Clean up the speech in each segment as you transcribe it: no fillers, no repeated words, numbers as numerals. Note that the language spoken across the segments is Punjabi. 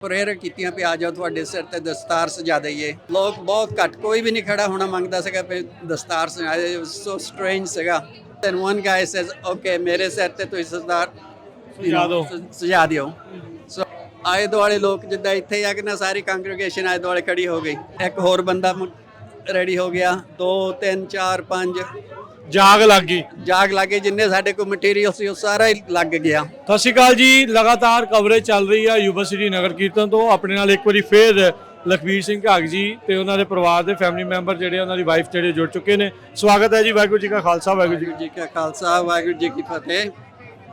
प्रेयर कीतियां भी आ जाओ ਤੁਹਾਡੇ ਸਿਰ ਤੇ ਦਸਤਾਰ ਸਜਾ ਦਈਏ। ਲੋਕ ਬਹੁਤ ਘੱਟ, ਕੋਈ ਵੀ ਨਹੀਂ ਖੜਾ ਹੋਣਾ ਮੰਗਦਾ ਸੀਗਾ ਵੀ ਦਸਤਾਰ ਸਜਾਏ। ਸੋ ਸਟ੍ਰੇਂਜ ਸੀਗਾ। then one guy says okay ਮੇਰੇ ਸਿਰ ਤੇ ਤੁਸੀਂ ਸਜਾ ਦਿਓ। ਸੋ ਆਏ ਦੁਆਲੇ ਲੋਕ ਜਿੱਦਾਂ ਇੱਥੇ ਆ ਕਿ ਨਾ ਸਾਰੀ ਕੰਗਰੀਗੇਸ਼ਨ ਆਏ ਦੁਆਲੇ ਖੜੀ ਹੋ ਗਈ। ਇੱਕ ਹੋਰ ਬੰਦਾ ਰੈਡੀ ਹੋ ਗਿਆ, 2 3 4 5 ਜਾਗ ਲੱਗ ਗਈ ਜਿੰਨੇ ਸਾਡੇ ਕੋਲ ਮਟੀਰੀਅਲ ਸੀ ਉਹ ਸਾਰਾ ਹੀ ਲੱਗ ਗਿਆ। ਸਤਿ ਸ਼੍ਰੀ ਅਕਾਲ ਜੀ, ਲਗਾਤਾਰ ਕਵਰੇਜ ਚੱਲ ਰਹੀ ਹੈ ਯੂਬਾ ਸਿਟੀ ਨਗਰ ਕੀਰਤਨ ਤੋਂ। ਆਪਣੇ ਨਾਲ ਇੱਕ ਵਾਰੀ ਫੇਰ ਲਖਵੀਰ ਸਿੰਘ ਘਾਗ ਜੀ ਤੇ ਉਹਨਾਂ ਦੇ ਪਰਿਵਾਰ ਦੇ ਫੈਮਿਲੀ ਮੈਂਬਰ ਜਿਹੜੇ ਉਹਨਾਂ ਦੀ ਵਾਈਫ ਜਿਹੜੇ ਜੁੜ ਚੁੱਕੇ ਨੇ। ਸਵਾਗਤ ਹੈ ਜੀ। ਵਾਹਿਗੁਰੂ ਜੀ ਕਾ ਖਾਲਸਾ, ਵਾਹਿਗੁਰੂ ਜੀ ਕਾ ਖਾਲਸਾ, ਵਾਹਿਗੁਰੂ ਜੀ ਕੀ ਫਤਿਹ।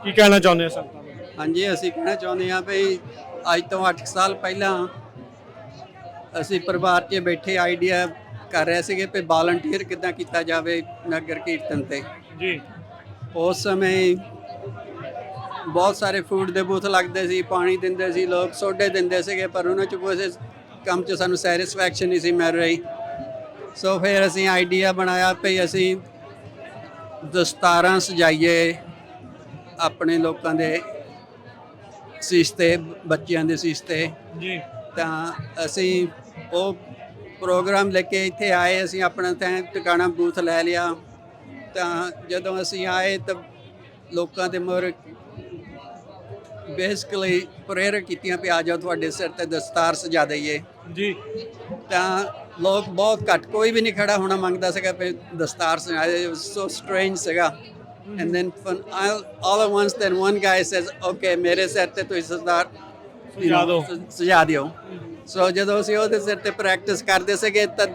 ਕੀ ਕਹਿਣਾ ਚਾਹੁੰਦੇ ਆ ਸੰਗਤਾਂ ਨੂੰ? ਹਾਂਜੀ, ਅਸੀਂ ਕਹਿਣਾ ਚਾਹੁੰਦੇ ਹਾਂ ਵੀ ਅੱਜ ਤੋਂ 8 ਸਾਲ ਪਹਿਲਾਂ ਅਸੀਂ ਪਰਿਵਾਰ 'ਚ ਬੈਠੇ ਆਈਡੀਆ ਕਰ ਰਹੇ ਸੀਗੇ ਵੀ ਵਾਲੰਟੀਅਰ ਕਿੱਦਾਂ ਕੀਤਾ ਜਾਵੇ ਨਗਰ ਕੀਰਤਨ ਤੇ ਜੀ। ਉਸ ਸਮੇਂ ਬਹੁਤ ਸਾਰੇ ਫੂਡ ਦੇ ਬੂਥ ਲੱਗਦੇ ਸੀ, ਪਾਣੀ ਦਿੰਦੇ ਸੀ, ਲੋਕ ਸੋਡੇ ਦਿੰਦੇ ਸੀਗੇ, ਪਰ ਉਹਨਾਂ 'ਚ ਕੋਈ ਕੰਮ 'ਚ ਸਾਨੂੰ ਸੈਟਿਸਫੈਕਸ਼ਨ ਨਹੀਂ ਸੀ ਮਿਲ ਰਹੀ। ਸੋ ਫਿਰ ਅਸੀਂ ਆਈਡੀਆ ਬਣਾਇਆ ਵੀ ਅਸੀਂ ਦਸਤਾਰਾਂ ਸਜਾਈਏ ਆਪਣੇ ਲੋਕਾਂ ਦੇ ਸੀਸ ਤੇ, ਬੱਚਿਆਂ ਦੇ ਸੀਸ ਤੇ ਜੀ। ਤਾਂ ਅਸੀਂ ਉਹ ਪ੍ਰੋਗਰਾਮ ਲੈ ਕੇ ਇੱਥੇ ਆਏ। ਅਸੀਂ ਆਪਣਾ ਟਿਕਾਣਾ ਬੂਥ ਲੈ ਲਿਆ। ਤਾਂ ਜਦੋਂ ਅਸੀਂ ਆਏ ਤਾਂ ਲੋਕਾਂ ਦੇ ਮੋਰ ਬੇਸਿਕਲੀ ਪ੍ਰੇਅਰ ਕੀਤੀਆਂ ਵੀ ਆ ਜਾਓ ਤੁਹਾਡੇ ਸਿਰ ਤੇ ਦਸਤਾਰ ਸਜਾ ਦਈਏ ਜੀ। ਤਾਂ ਲੋਕ ਬਹੁਤ ਘੱਟ, ਕੋਈ ਵੀ ਨਹੀਂ ਖੜਾ ਹੋਣਾ ਮੰਗਦਾ ਸੀਗਾ ਵੀ ਦਸਤਾਰ ਸਜਾਏ। ਸੋ ਸਟ੍ਰੇਂਜ ਸੀਗਾ। and then all at once then one guy says okay ਮੇਰੇ ਸਿਰ ਤੇ ਤੁਸੀਂ ਸਜਾ ਦਿਓ। ਸੋ ਜਦੋਂ ਅਸੀਂ ਉਹਦੇ ਸਿਰ ਤੇ ਪ੍ਰੈਕਟਿਸ ਕਰਦੇ ਸੀਗੇ ਤਾਂ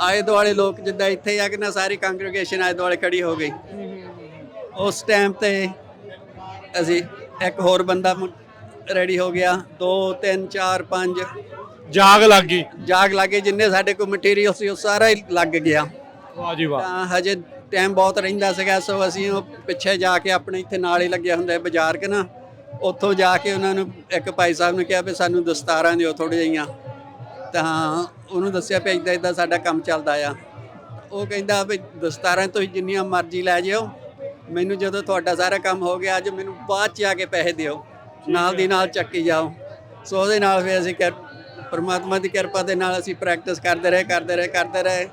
ਆਏ ਦੁਆਲੇ ਲੋਕ ਜਿੱਦਾਂ ਇੱਥੇ ਆ ਕਿ ਨਾ ਸਾਰੀ ਕੰਗਰੀਗੇਸ਼ਨ ਆਏ ਦੁਆਲੇ ਖੜੀ ਹੋ ਗਈ। ਉਸ ਟਾਈਮ ਤੇ ਅਸੀਂ ਇੱਕ ਹੋਰ ਬੰਦਾ ਰੈਡੀ ਹੋ ਗਿਆ, 2 3 4 5 ਜਾਗ ਲੱਗ ਗਈ ਜਿੰਨੇ ਸਾਡੇ ਕੋਲ ਮਟੀਰੀਅਲ ਸੀ ਉਹ ਸਾਰਾ ਹੀ ਲੱਗ ਗਿਆ। ਵਾਹ ਜੀ ਵਾਹ। ਤਾਂ ਹਜੇ ਟਾਈਮ ਬਹੁਤ ਰਹਿੰਦਾ ਸੀਗਾ। ਸੋ ਅਸੀਂ ਉਹ ਪਿੱਛੇ ਜਾ ਕੇ ਆਪਣੇ ਇੱਥੇ ਨਾਲ ਹੀ ਲੱਗਿਆ ਹੁੰਦਾ ਬਾਜ਼ਾਰ ਕੇ ਨਾ, ਉੱਥੋਂ ਜਾ ਕੇ ਉਹਨਾਂ ਨੂੰ ਇੱਕ ਭਾਈ ਸਾਹਿਬ ਨੇ ਕਿਹਾ ਵੀ ਸਾਨੂੰ ਦਸਤਾਰਾਂ ਦਿਓ ਥੋੜ੍ਹੀਆਂ ਜਿਹੀਆਂ। ਤਾਂ ਉਹਨੂੰ ਦੱਸਿਆ ਵੀ ਇੱਦਾਂ ਇੱਦਾਂ ਸਾਡਾ ਕੰਮ ਚੱਲਦਾ ਆ। ਉਹ ਕਹਿੰਦਾ ਵੀ ਦਸਤਾਰਾਂ ਤੁਸੀਂ ਜਿੰਨੀਆਂ ਮਰਜ਼ੀ ਲੈ ਜਿਓ, ਮੈਨੂੰ ਜਦੋਂ ਤੁਹਾਡਾ ਸਾਰਾ ਕੰਮ ਹੋ ਗਿਆ ਅੱਜ ਮੈਨੂੰ ਬਾਅਦ 'ਚ ਆ ਕੇ ਪੈਸੇ ਦਿਓ, ਨਾਲ ਦੀ ਨਾਲ ਚੱਕੀ ਜਾਓ। ਸੋ ਉਹਦੇ ਨਾਲ ਫਿਰ ਅਸੀਂ ਪਰਮਾਤਮਾ ਦੀ ਕਿਰਪਾ ਦੇ ਨਾਲ ਅਸੀਂ ਪ੍ਰੈਕਟਿਸ ਕਰਦੇ ਰਹੇ।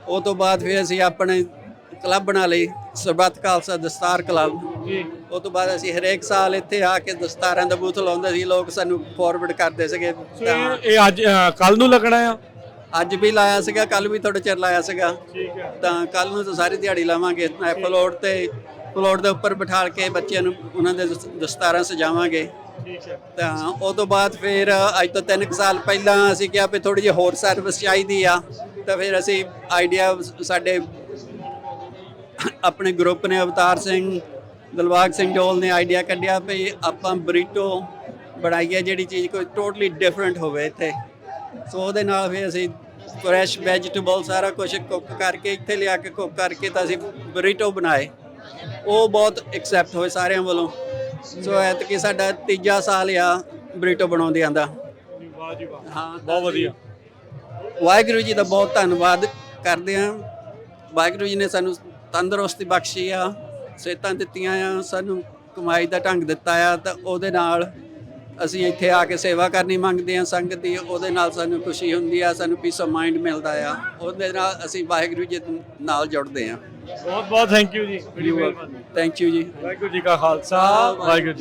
ਉਹ ਤੋਂ ਬਾਅਦ ਫਿਰ ਅਸੀਂ ਆਪਣੇ ਕਲੱਬ ਬਣਾ ਲਈ, ਸਰਬੱਤ ਖਾਲਸਾ ਦਸਤਾਰ ਕਲੱਬ ਜੀ। ਉਹ ਤੋਂ ਬਾਅਦ ਅਸੀਂ ਹਰੇਕ ਸਾਲ ਇੱਥੇ ਆ ਕੇ ਦਸਤਾਰਾਂ ਦਾ ਬੂਥ ਲਾਉਂਦੇ ਸੀ, ਲੋਕ ਸਾਨੂੰ ਫਾਰਵਰਡ ਕਰਦੇ ਸੀਗੇ। ਇਹ ਅੱਜ ਕੱਲ ਨੂੰ ਲੱਗਣਾ ਆ? ਅੱਜ ਵੀ ਲਾਇਆ ਸੀਗਾ, ਕੱਲ ਵੀ ਥੋੜਾ ਚਿਰ ਲਾਇਆ ਸੀਗਾ। ਠੀਕ ਹੈ। ਤਾਂ ਕੱਲ ਨੂੰ ਤਾਂ ਸਾਰੀ ਦਿਹਾੜੀ ਲਾਵਾਂਗੇ। ਫਲੋਰ ਦੇ ਉੱਪਰ ਬਿਠਾ ਕੇ ਬੱਚਿਆਂ ਨੂੰ ਉਹਨਾਂ ਦੇ ਦਸਤਾਰਾਂ ਸਜਾਵਾਂਗੇ। ਠੀਕ ਹੈ। ਤਾਂ ਉਹ ਤੋਂ ਬਾਅਦ ਫਿਰ ਅੱਜ ਤੋਂ 3 ਸਾਲ ਪਹਿਲਾਂ ਅਸੀਂ ਕਿਹਾ ਵੀ ਥੋੜੀ ਜਿਹੀ ਹੋਰ ਸਰਵਿਸ ਚਾਹੀਦੀ ਆ। ਤਾਂ ਫਿਰ ਅਸੀਂ ਆਈਡੀਆ ਸਾਡੇ ਆਪਣੇ ਗਰੁੱਪ ਨੇ, ਅਵਤਾਰ ਸਿੰਘ, ਦਿਲਬਾਗ ਸਿੰਘ ਜੋਲ ਨੇ ਆਈਡੀਆ ਕੱਢਿਆ ਵੀ ਆਪਾਂ ਬਰੀਟੋ ਬਣਾਈਏ ਜਿਹੜੀ ਚੀਜ਼ ਕੋਈ ਟੋਟਲੀ ਡਿਫਰੈਂਟ ਹੋਵੇ ਇੱਥੇ। ਸੋ ਉਹਦੇ ਨਾਲ ਫਿਰ ਅਸੀਂ ਫਰੈਸ਼ ਵੈਜੀਟੇਬਲ ਸਾਰਾ ਕੁਝ ਕੁੱਕ ਕਰਕੇ ਇੱਥੇ ਲਿਆ ਕੇ ਕੁੱਕ ਕਰਕੇ ਤਾਂ ਅਸੀਂ ਬਰੀਟੋ ਬਣਾਏ। ਉਹ ਬਹੁਤ ਐਕਸੈਪਟ ਹੋਏ ਸਾਰਿਆਂ ਵੱਲੋਂ। ਸੋ ਐਤਕੀ ਸਾਡਾ 3 ਸਾਲ ਆ ਬਰੀਟੋ ਬਣਾਉਂਦੇ ਆਂਦਾ। ਵਾਹ ਜੀ ਵਾਹ। ਹਾਂ, ਬਹੁਤ ਵਧੀਆ। ਵਾਹਿਗੁਰੂ ਜੀ ਦਾ ਬਹੁਤ ਧੰਨਵਾਦ ਕਰਦੇ ਹਾਂ। ਵਾਹਿਗੁਰੂ ਜੀ ਨੇ ਸਾਨੂੰ ਤੰਦਰੁਸਤੀ ਬਖਸ਼ੀ ਆ, ਸਿਹਤਾਂ ਦਿੱਤੀਆਂ ਆ, ਸਾਨੂੰ ਕਮਾਈ ਦਾ ਢੰਗ ਦਿੱਤਾ ਆ। ਤਾਂ ਉਹਦੇ ਨਾਲ ਅਸੀਂ ਇੱਥੇ ਆ ਕੇ ਸੇਵਾ ਕਰਨੀ ਮੰਗਦੇ ਹਾਂ ਸੰਗਤ ਦੀ। ਉਹਦੇ ਨਾਲ ਸਾਨੂੰ ਖੁਸ਼ੀ ਹੁੰਦੀ ਆ, ਸਾਨੂੰ ਪੀਸ ਆਫ ਮਾਈਂਡ ਮਿਲਦਾ ਆ। ਉਹਦੇ ਨਾਲ ਅਸੀਂ ਵਾਹਿਗੁਰੂ ਜੀ ਨਾਲ ਜੁੜਦੇ ਹਾਂ। ਬਹੁਤ ਬਹੁਤ ਥੈਂਕ ਯੂ ਜੀ। ਥੈਂਕ ਯੂ ਜੀ। ਵਾਹਿਗੁਰੂ ਜੀ ਕਾ ਖਾਲਸਾ, ਵਾਹਿਗੁਰੂ